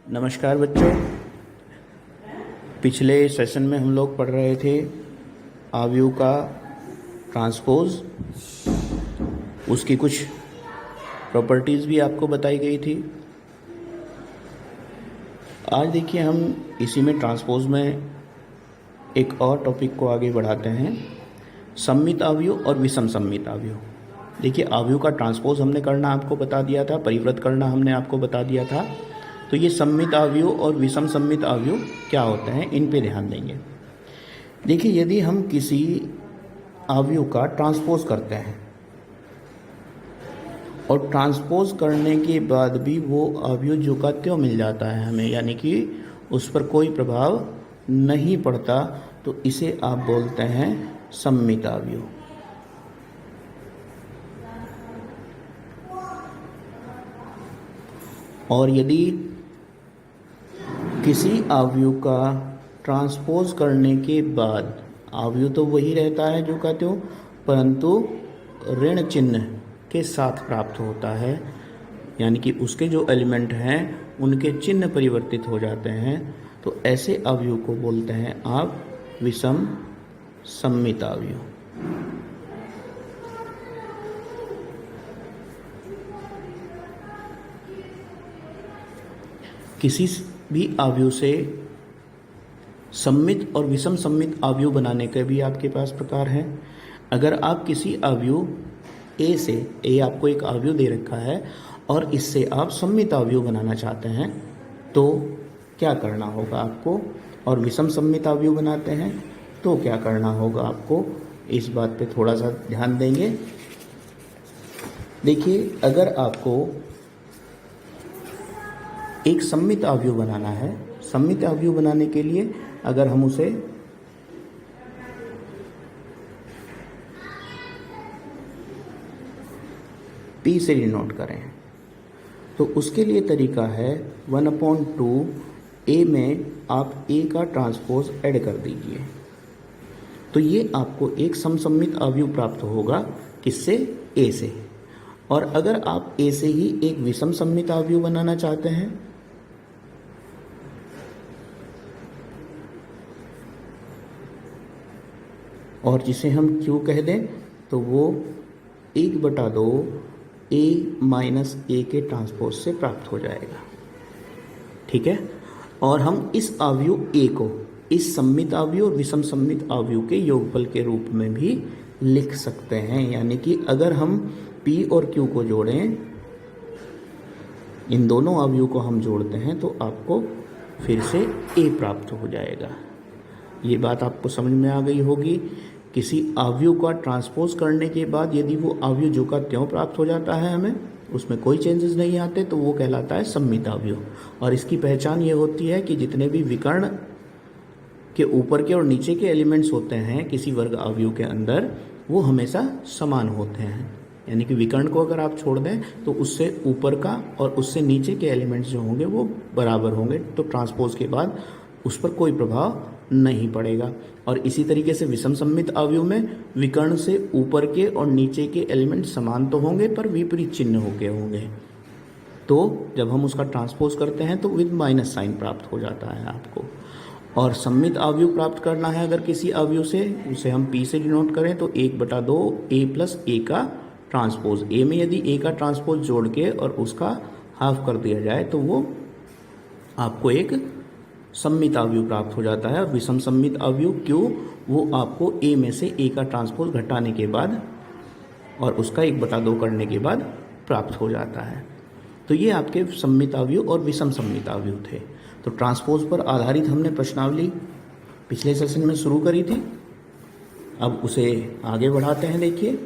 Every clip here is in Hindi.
नमस्कार बच्चों। पिछले सेशन में हम लोग पढ़ रहे थे अवयव का ट्रांसपोज, उसकी कुछ प्रॉपर्टीज़ भी आपको बताई गई थी। आज देखिए हम इसी में ट्रांसपोज में एक और टॉपिक को आगे बढ़ाते हैं, सममित अवयव और विषम सममित अवयव। देखिए अवयव का ट्रांसपोज हमने करना आपको बता दिया था, परिवृत करना हमने आपको बता दिया था। तो ये सममित अवयव और विषम सममित अवयव क्या होते हैं, इन पे ध्यान देंगे। देखिए यदि हम किसी अवयव का ट्रांसपोज करते हैं और ट्रांसपोज करने के बाद भी वो अवयव जो का त्यों मिल जाता है हमें, यानी कि उस पर कोई प्रभाव नहीं पड़ता, तो इसे आप बोलते हैं सममित अवयव। और यदि किसी अवयव का ट्रांसपोज करने के बाद अवयव तो वही रहता है जो कहते हो, परंतु ऋण चिन्ह के साथ प्राप्त होता है, यानी कि उसके जो एलिमेंट हैं उनके चिन्ह परिवर्तित हो जाते हैं, तो ऐसे अवयव को बोलते हैं आप विषम सममित अवयव। किसी भी अवयव से सममित और विषम सममित अवयव बनाने के भी आपके पास प्रकार हैं। अगर आप किसी अवयव ए से, ए आपको एक अवयव दे रखा है और इससे आप सममित अवयव बनाना चाहते हैं, तो क्या करना होगा आपको, और विषम सममित अवयव बनाते हैं तो क्या करना होगा आपको, इस बात पे थोड़ा सा ध्यान देंगे। देखिए अगर आपको एक सममित अवयव बनाना है, सममित अवयव बनाने के लिए अगर हम उसे P से डिनोट करें, तो उसके लिए तरीका है 1/2 A में आप A का ट्रांसपोज ऐड कर दीजिए, तो ये आपको एक समसम्मित अवयव प्राप्त होगा। किससे? A से। और अगर आप A से ही एक विषम सममित अवयव बनाना चाहते हैं, और जिसे हम Q कह दें, तो वो 1/2 A माइनस A के ट्रांसपोज से प्राप्त हो जाएगा। ठीक है। और हम इस अवयव A को इस सममित अवयव और विषम सममित अवयव के योगफल के रूप में भी लिख सकते हैं, यानी कि अगर हम P और Q को जोड़ें, इन दोनों अवयव को हम जोड़ते हैं, तो आपको फिर से A प्राप्त हो जाएगा। ये बात आपको समझ में आ गई होगी। किसी अवयव का ट्रांसपोज करने के बाद यदि वो अवयव जो का त्यों प्राप्त हो जाता है, हमें उसमें कोई चेंजेस नहीं आते, तो वो कहलाता है सममित अवयव। और इसकी पहचान ये होती है कि जितने भी विकर्ण के ऊपर के और नीचे के एलिमेंट्स होते हैं किसी वर्ग अवयव के अंदर, वो हमेशा समान होते हैं। यानी कि विकर्ण को अगर आप छोड़ दें तो उससे ऊपर का और उससे नीचे के एलिमेंट्स जो होंगे वो बराबर होंगे, तो ट्रांसपोज के बाद उस पर कोई प्रभाव नहीं पड़ेगा। और इसी तरीके से विषम सममित अवयव में विकर्ण से ऊपर के और नीचे के एलिमेंट समान तो होंगे पर विपरीत चिन्ह होके होंगे, तो जब हम उसका ट्रांसपोज करते हैं तो विद माइनस साइन प्राप्त हो जाता है आपको। और सममित अवयव प्राप्त करना है अगर किसी अवयव से, उसे हम P से डिनोट करें, तो 1/2 A प्लस A का ट्रांसपोज। A में यदि A का ट्रांसपोज जोड़ के और उसका हाफ कर दिया जाए, तो वो आपको एक सममित अवयव प्राप्त हो जाता है। और विषम सममित अवयव Q, वो आपको A में से A का ट्रांसपोज घटाने के बाद और उसका 1/2 करने के बाद प्राप्त हो जाता है। तो ये आपके सममित अवयव और विषम सममित अवयव थे। तो ट्रांसपोज पर आधारित हमने प्रश्नावली पिछले सेशन में शुरू करी थी, अब उसे आगे बढ़ाते हैं। देखिए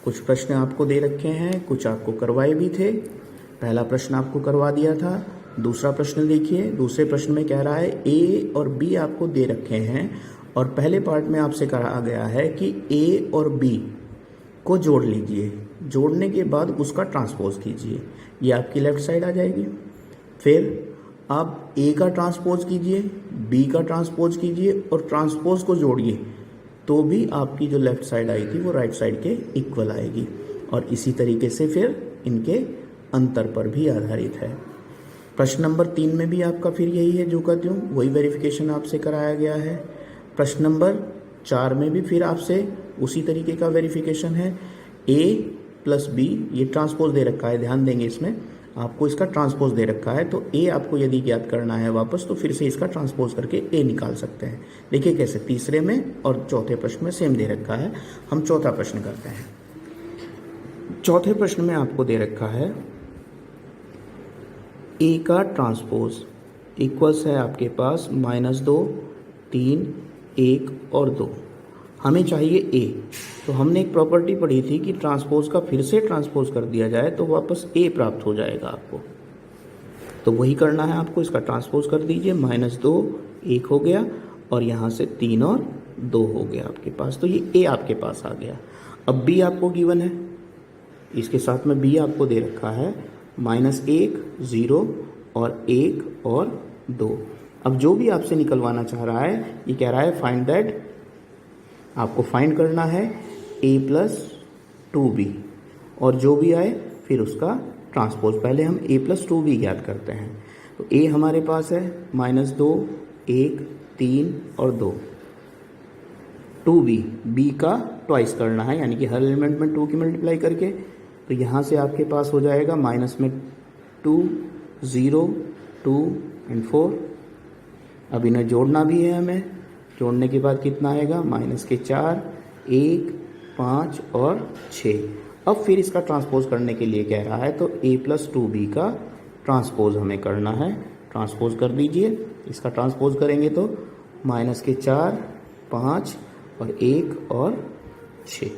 कुछ प्रश्न आपको दे रखे हैं, कुछ आपको करवाए भी थे। पहला प्रश्न आपको करवा दिया था। दूसरा प्रश्न देखिए, दूसरे प्रश्न में कह रहा है A और B आपको दे रखे हैं, और पहले पार्ट में आपसे कहा गया है कि A और B को जोड़ लीजिए, जोड़ने के बाद उसका ट्रांसपोज कीजिए। ये आपकी लेफ्ट साइड आ जाएगी। फिर आप A का ट्रांसपोज कीजिए, B का ट्रांसपोज कीजिए और ट्रांसपोज को जोड़िए, तो भी आपकी जो लेफ्ट साइड आई थी वो राइट साइड के इक्वल आएगी। और इसी तरीके से फिर इनके अंतर पर भी आधारित है। प्रश्न नंबर 3 में भी आपका फिर यही है जो का त्यों, वही वेरिफिकेशन आपसे कराया गया है। प्रश्न नंबर 4 में भी फिर आपसे उसी तरीके का वेरिफिकेशन है। a प्लस बी, ये ट्रांसपोज दे रखा है, ध्यान देंगे इसमें आपको इसका ट्रांसपोज दे रखा है, तो a आपको यदि ज्ञात करना है वापस तो फिर से इसका ट्रांसपोज करके a निकाल सकते हैं। देखिए कैसे, तीसरे में और चौथे प्रश्न में सेम दे रखा है। हम चौथा प्रश्न करते हैं। चौथे प्रश्न में आपको दे रखा है a का ट्रांसपोज इक्वल्स है आपके पास -2, 3, 1 और 2। हमें चाहिए a, तो हमने एक प्रॉपर्टी पढ़ी थी कि ट्रांसपोज का फिर से ट्रांसपोज कर दिया जाए तो वापस a प्राप्त हो जाएगा आपको। तो वही करना है आपको, इसका ट्रांसपोज कर दीजिए। -2, 1 हो गया और यहाँ से 3 और 2 हो गया आपके पास, तो ये a आपके पास आ गया। अब b आपको गिवन है, इसके साथ में b आपको दे रखा है -1, 0 और 1 और 2। अब जो भी आपसे निकलवाना चाह रहा है, ये कह रहा है फाइंड दैट, आपको फाइंड करना है a प्लस 2b, और जो भी आए फिर उसका ट्रांसपोज। पहले हम a प्लस 2b ज्ञात करते हैं। तो a हमारे पास है -2, 1, 3 और 2। 2b, b का ट्वाइस करना है, यानी कि हर एलिमेंट में 2 की मल्टीप्लाई करके। तो यहाँ से आपके पास हो जाएगा माइनस में 2, 0, 2 एंड 4। अब इन्हें जोड़ना भी है हमें, जोड़ने के बाद कितना आएगा, -4, 1, 5 और 6। अब फिर इसका ट्रांसपोज करने के लिए कह रहा है, तो a प्लस 2b का ट्रांसपोज हमें करना है। ट्रांसपोज कर दीजिए, इसका ट्रांसपोज करेंगे तो -4, 5 और 1 और 6।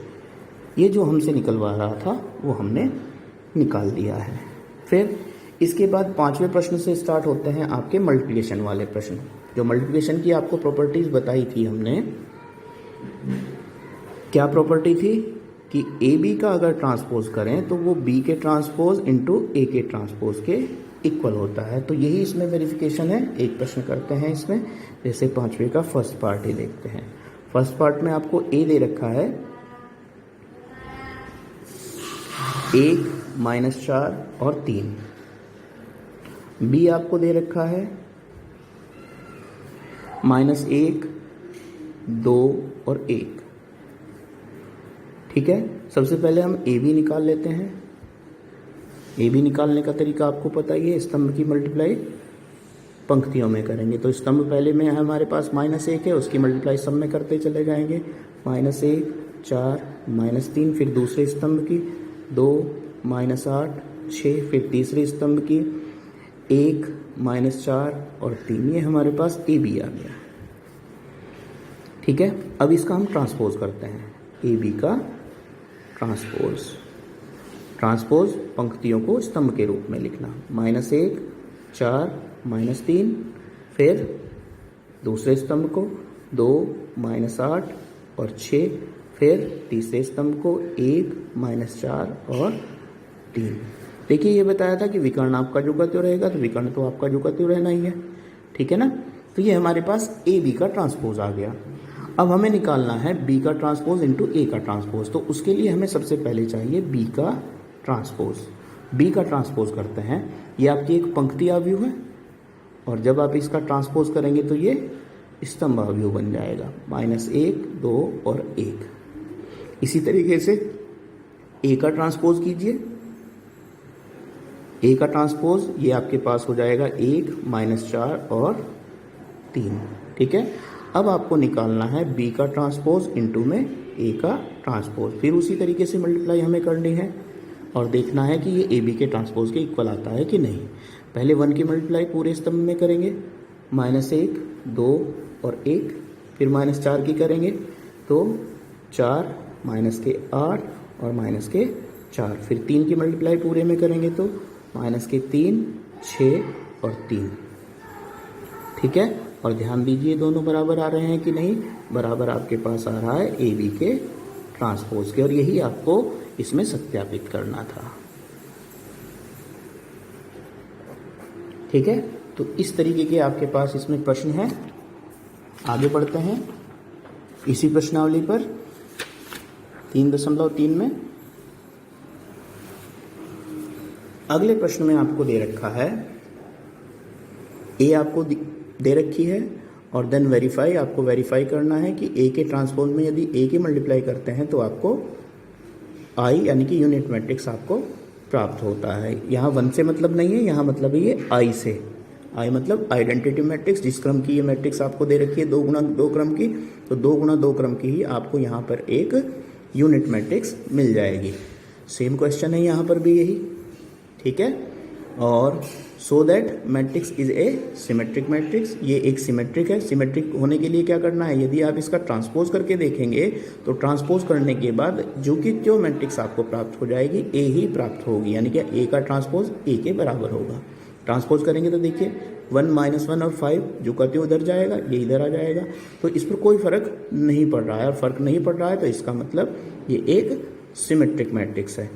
ये जो हमसे निकलवा रहा था वो हमने निकाल दिया है। फिर इसके बाद 5वें प्रश्न से स्टार्ट होते हैं आपके मल्टीप्लिकेशन वाले प्रश्न। जो मल्टीप्लिकेशन की आपको प्रॉपर्टीज बताई थी हमने, क्या प्रॉपर्टी थी कि ए बी का अगर ट्रांसपोज करें तो वो बी के ट्रांसपोज इंटू ए के ट्रांसपोज के इक्वल होता है। तो यही इसमें वेरिफिकेशन है। एक प्रश्न करते हैं इसमें, जैसे 5वें का फर्स्ट पार्ट ही देखते हैं। फर्स्ट पार्ट में आपको ए दे रखा है 1, -4 और 3। बी आपको दे रखा है -1, 2 और 1। ठीक है, सबसे पहले हम ए बी निकाल लेते हैं। ए बी निकालने का तरीका आपको पता ही है, स्तंभ की मल्टीप्लाई पंक्तियों में करेंगे। तो स्तंभ पहले में है हमारे पास -1 है, उसकी मल्टीप्लाई सब में करते चले जाएंगे। -1, 4, -3, फिर दूसरे स्तंभ की 2, -8, 6, फिर तीसरे स्तंभ की 1, -4 और 3। ये हमारे पास ए बी आ गया। ठीक है, अब इसका हम ट्रांसपोज करते हैं। ए बी का ट्रांसपोज पंक्तियों को स्तंभ के रूप में लिखना। -1, 4, -3, फिर दूसरे स्तंभ को 2, -8 और 6, फिर तीसरे स्तंभ को 1, -4 और 3। देखिए ये बताया था कि विकर्ण आपका जो का त्यों रहेगा, तो विकर्ण तो आपका जो का त्यों रहना ही है। ठीक है ना, तो ये हमारे पास ए बी का ट्रांसपोज आ गया। अब हमें निकालना है बी का ट्रांसपोज इंटू ए का ट्रांसपोज। तो उसके लिए हमें सबसे पहले चाहिए बी का ट्रांसपोज। बी का ट्रांसपोज करते हैं। ये आपकी एक पंक्ति अवयव है, और जब आप इसका ट्रांसपोज करेंगे तो ये स्तंभ अवयव बन जाएगा। -1, 2 और 1। इसी तरीके से ए का ट्रांसपोज कीजिए। ए का ट्रांसपोज ये आपके पास हो जाएगा 1, -4 और 3। ठीक है, अब आपको निकालना है बी का ट्रांसपोज इंटू में ए का ट्रांसपोज। फिर उसी तरीके से मल्टीप्लाई हमें करनी है और देखना है कि ये ए बी के ट्रांसपोज के इक्वल आता है कि नहीं। पहले 1 की मल्टीप्लाई पूरे स्तंभ में करेंगे, -1, 2 और 1। फिर -4 की करेंगे तो 4, -8 और -4। फिर 3 की मल्टीप्लाई पूरे में करेंगे तो -3, 6 और 3। ठीक है, और ध्यान दीजिए दोनों बराबर आ रहे हैं कि नहीं। बराबर आपके पास आ रहा है ए बी के ट्रांसपोज के, और यही आपको इसमें सत्यापित करना था। ठीक है, तो इस तरीके के आपके पास इसमें प्रश्न है। आगे बढ़ते हैं इसी प्रश्नावली पर 3.3 में। अगले प्रश्न में आपको दे रखा है ए आपको दे रखी है और देन वेरीफाई, आपको वेरीफाई करना है कि ए के ट्रांसपोज में यदि ए के मल्टीप्लाई करते हैं तो आपको आई यानी कि यूनिट मैट्रिक्स आपको प्राप्त होता है। यहाँ 1 से मतलब नहीं है, यहाँ मतलब है ये आई से। आई मतलब आइडेंटिटी मैट्रिक्स, जिस क्रम की ये मैट्रिक्स आपको दे रखी है 2 गुणा 2 क्रम की, तो 2 गुणा 2 क्रम की ही आपको यहाँ पर एक यूनिट मैट्रिक्स मिल जाएगी। सेम क्वेश्चन है यहाँ पर भी यही, ठीक है। और so that matrix is a symmetric matrix, ये एक सिमेट्रिक है। सिमेट्रिक होने के लिए क्या करना है, यदि आप इसका ट्रांसपोज करके देखेंगे तो ट्रांसपोज करने के बाद जो कि जो मैट्रिक्स आपको प्राप्त हो जाएगी ए ही प्राप्त होगी, यानी कि ए का ट्रांसपोज ए के बराबर होगा। ट्रांसपोज करेंगे तो देखिए 1 - 1 और 5 जो कहते उधर जाएगा, ये इधर आ जाएगा, तो इस पर कोई फर्क नहीं पड़ रहा है। और फर्क नहीं पड़ रहा है तो इसका मतलब ये एक सिमेट्रिक मैट्रिक्स है,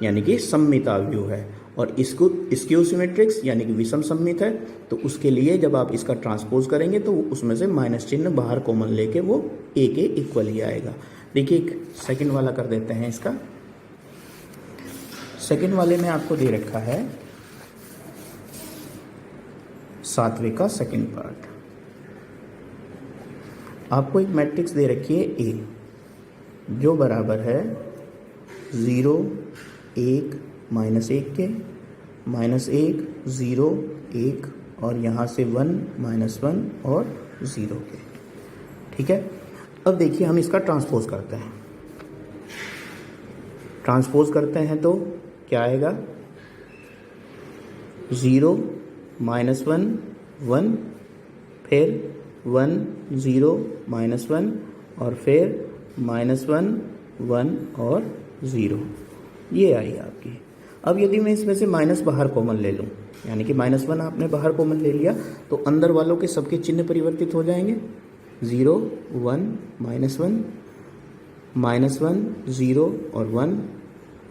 यानी कि सममित आव्यूह है। और इसको स्क्यू सिमेट्रिक्स यानी कि विषम सममित है, तो उसके लिए जब आप इसका ट्रांसपोज करेंगे तो उसमें से माइनस चिन्ह बाहर कॉमन लेके वो ए के इक्वल ही आएगा। देखिए एक सेकंड वाला कर देते हैं इसका। सेकंड वाले में आपको दे रखा है 7वें का सेकंड पार्ट। आपको एक मैट्रिक्स दे रखी है ए जो बराबर है 0 1 -1 के, -1 0 1 और यहाँ से 1 -1 और 0 के, ठीक है। अब देखिए हम इसका ट्रांसपोज करते हैं। ट्रांसपोज करते हैं तो क्या आएगा, 0 -1 1, फिर 1 0 -1 और फिर -1 1 और 0, ये आई आपकी। अब यदि मैं इसमें से माइनस बाहर कॉमन ले लूँ, यानी कि -1 आपने बाहर कॉमन ले लिया, तो अंदर वालों के सबके चिन्ह परिवर्तित हो जाएंगे। 0 1 -1 -1 0 और 1,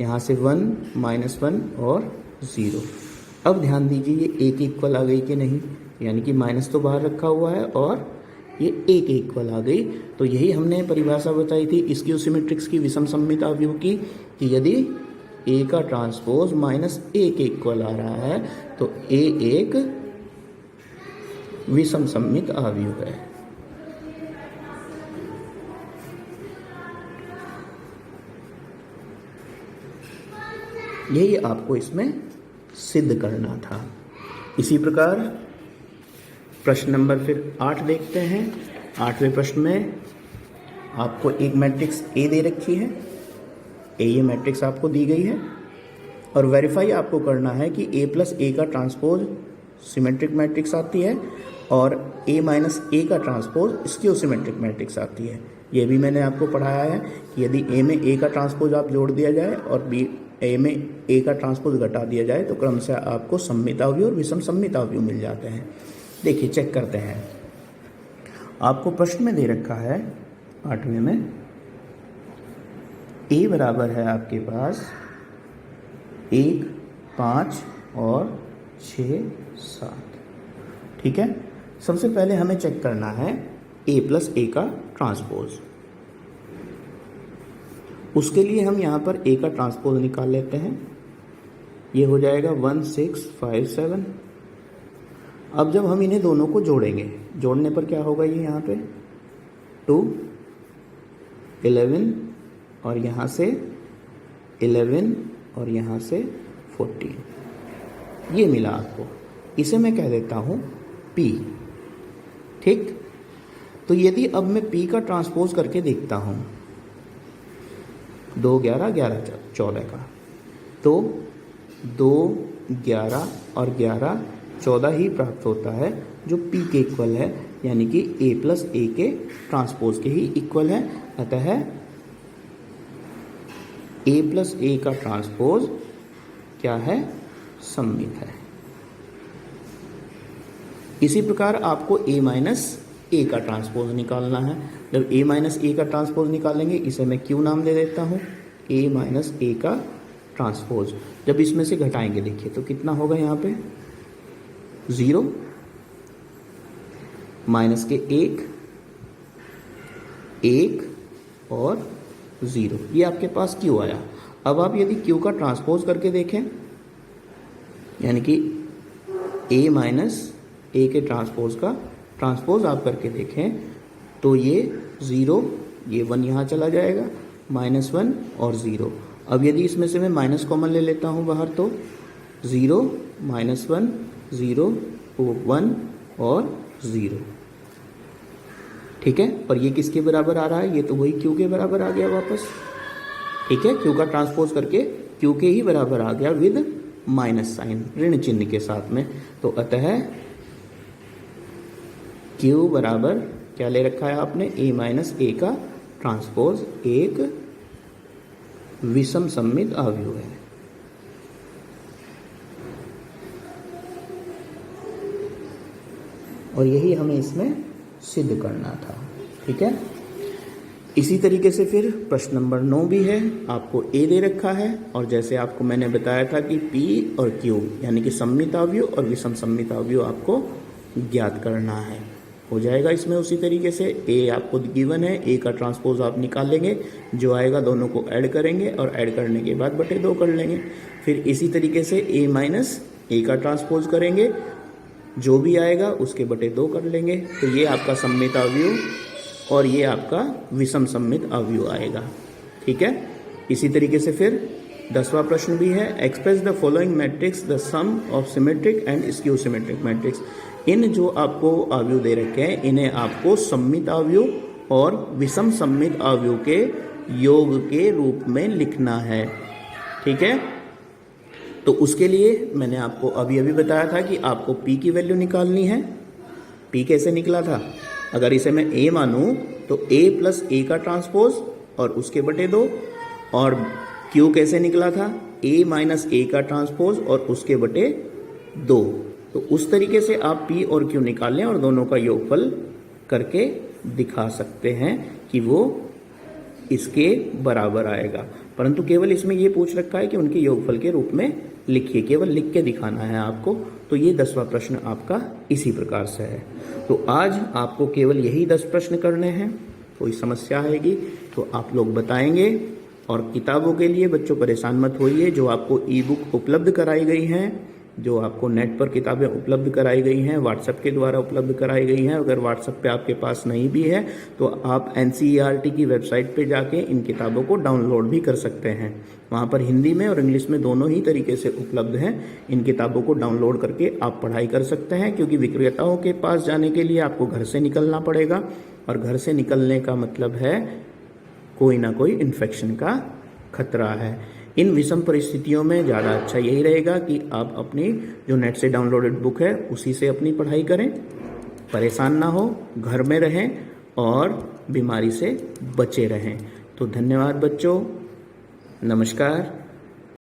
यहाँ से 1 -1 और 0। अब ध्यान दीजिए ये एक इक्वल आ गई कि नहीं, यानी कि माइनस तो बाहर रखा हुआ है और ये एक इक्वल आ गई। तो यही हमने परिभाषा बताई थी स्क्यू सिमेट्रिक्स की, विषम सममित आव्यूह की, कि यदि ए का ट्रांसपोज -1 के इक्वल आ रहा है तो ए एक विषम सममित आव्यूह है। यही आपको इसमें सिद्ध करना था। इसी प्रकार प्रश्न नंबर फिर 8 देखते हैं। 8वें प्रश्न में आपको एक मैट्रिक्स ए दे रखी है, ये मैट्रिक्स आपको दी गई है और वेरीफाई आपको करना है कि a + a का ट्रांसपोज सिमेट्रिक मैट्रिक्स आती है और a - a का ट्रांसपोज स्क्यू सिमेट्रिक मैट्रिक्स आती है। ये भी मैंने आपको पढ़ाया है कि यदि a में a का ट्रांसपोज आप जोड़ दिया जाए और a में a का ट्रांसपोज घटा दिया जाए तो क्रमशः आपको सममित आव्यूह और विषम सममित आव्यूह मिल जाते हैं। देखिए चेक करते हैं। आपको प्रश्न में दे रखा है 8वें में a बराबर है आपके पास 1 5 और 6 7, ठीक है। सबसे पहले हमें चेक करना है a + a का ट्रांसपोज। उसके लिए हम यहाँ पर a का ट्रांसपोज निकाल लेते हैं। ये हो जाएगा 1 6 5 7। अब जब हम इन्हें दोनों को जोड़ेंगे, जोड़ने पर क्या होगा, ये यहाँ पे 2 11 और यहाँ से 11 और यहाँ से 14, ये मिला आपको। इसे मैं कह देता हूँ P, ठीक। तो यदि अब मैं P का ट्रांसपोज करके देखता हूँ 2 11 11 14 का, तो 2 11 और 11 14 ही प्राप्त होता है जो P के इक्वल है, यानी कि a + a के ट्रांसपोज के ही इक्वल है। अतः a + a का ट्रांसपोज क्या है, सममित है। इसी प्रकार आपको a - a का ट्रांसपोज निकालना है। जब a - a का ट्रांसपोज निकालेंगे, इसे मैं Q नाम दे देता हूँ, a - a का ट्रांसपोज। जब इसमें से घटाएंगे देखिए तो कितना होगा, यहाँ पे 0 माइनस के 1 और 0, ये आपके पास Q आया। अब आप यदि Q का ट्रांसपोज करके देखें, यानी कि a - ए के ट्रांसपोज का ट्रांसपोज आप करके देखें तो ये 0, ये 1 यहाँ चला जाएगा, -1 और 0। अब यदि इसमें से मैं माइनस कॉमन ले लेता हूँ बाहर तो 0, -1, 0, 1 और 0। ठीक है, और ये किसके बराबर आ रहा है? ये तो वही क्यू के बराबर आ गया वापस। ठीक है, क्यू का ट्रांसपोज करके क्यू के ही बराबर आ गया विद माइनस साइन, ऋण चिन्ह के साथ में। तो अतः क्यू बराबर क्या ले रखा है आपने? a-a का ट्रांसपोज एक विषम सममित आव्यूह है। और यही हमें इसमें सिद्ध करना था। ठीक है, इसी तरीके से फिर प्रश्न नंबर 9 भी है। आपको ए दे रखा है और जैसे आपको मैंने बताया था कि पी और क्यू यानी कि सममित आव्यूह और विषम सममित आव्यूह आपको ज्ञात करना है। हो जाएगा इसमें उसी तरीके से। ए आपको गिवन है, ए का ट्रांसपोज आप निकाल लेंगे, जो आएगा दोनों को ऐड करेंगे और ऐड करने के बाद बटे 2 कर लेंगे। फिर इसी तरीके से a-a का ट्रांसपोज करेंगे, जो भी आएगा उसके बटे 2 कर लेंगे। तो ये आपका सममित आव्यूह और ये आपका विषम सममित आव्यूह आएगा। ठीक है, इसी तरीके से फिर 10वां प्रश्न भी है। Express the following matrix the sum of symmetric and skew symmetric matrix. इन जो आपको आव्यूह दे रखे हैं इन्हें आपको सममित आव्यूह और विषम सममित आव्यूह के योग के रूप में लिखना है। ठीक है, तो उसके लिए मैंने आपको अभी बताया था कि आपको p की वैल्यू निकालनी है। p कैसे निकला था? अगर इसे मैं a मानूं तो a प्लस a का ट्रांसपोज और उसके बटे 2, और q कैसे निकला था? a माइनस a का ट्रांसपोज और उसके बटे 2। तो उस तरीके से आप p और q निकाल लें और दोनों का योगफल करके दिखा सकते हैं कि वो इसके बराबर आएगा। परंतु केवल इसमें ये पूछ रखा है कि उनके योगफल के रूप में लिखिए, केवल लिख के दिखाना है आपको। तो ये 10वां प्रश्न आपका इसी प्रकार से है। तो आज आपको केवल यही 10 प्रश्न करने हैं। कोई समस्या आएगी तो आप लोग बताएंगे। और किताबों के लिए बच्चों परेशान मत होइए, जो आपको ई बुक उपलब्ध कराई गई हैं, जो आपको नेट पर किताबें उपलब्ध कराई गई हैं, व्हाट्सएप के द्वारा उपलब्ध कराई गई हैं। अगर व्हाट्सएप पे आपके पास नहीं भी है तो आप NCERT की वेबसाइट पे जाके इन किताबों को डाउनलोड भी कर सकते हैं। वहाँ पर हिंदी में और इंग्लिश में दोनों ही तरीके से उपलब्ध हैं। इन किताबों को डाउनलोड करके आप पढ़ाई कर सकते हैं, क्योंकि विक्रेताओं के पास जाने के लिए आपको घर से निकलना पड़ेगा, और घर से निकलने का मतलब है कोई ना कोई इन्फेक्शन का खतरा है। इन विषम परिस्थितियों में ज़्यादा अच्छा यही रहेगा कि आप अपनी जो नेट से डाउनलोडेड बुक है उसी से अपनी पढ़ाई करें, परेशान ना हो, घर में रहें और बीमारी से बचे रहें। तो धन्यवाद बच्चों, नमस्कार।